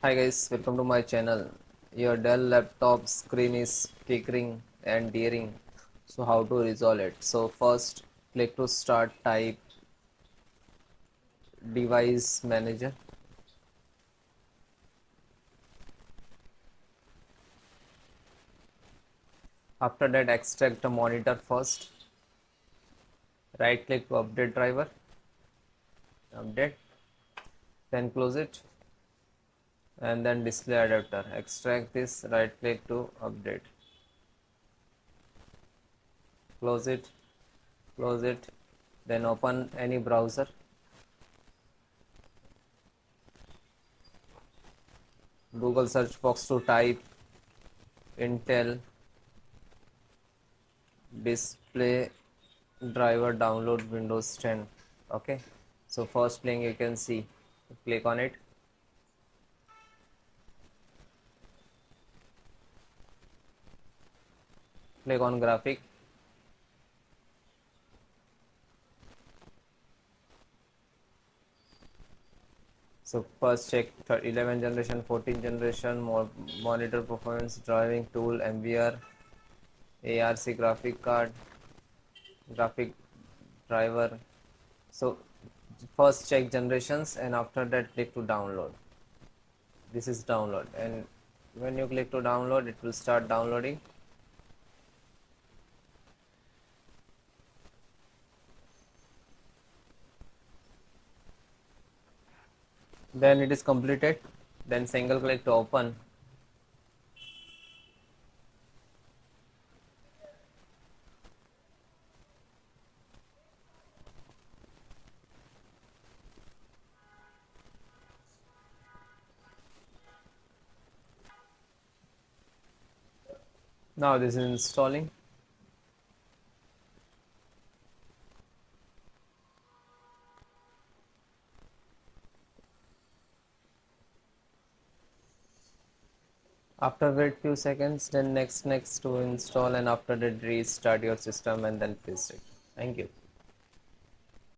Hi guys, welcome to my channel. Your Dell laptop screen is flickering and tearing. So how to resolve it? So first click to start, type device manager. After that extract the monitor first. Right click to update driver. Update. Then close it. And then display adapter. Extract this, right click to update. Close it. Close it. Then open any browser. Google search box to type Intel display driver download Windows 10. Okay, so first link you can see, click on it. Click on graphic. So first check 11 generation, 14 generation, monitor performance, driving tool, MVR, ARC graphic card, graphic driver. So first check generations and after that click to download. This is download, and when you click to download it will start downloading. Then it is completed. Then single click to open. Now this is installing. After wait few seconds, then next to install, and after that restart your system and then paste it. Thank you.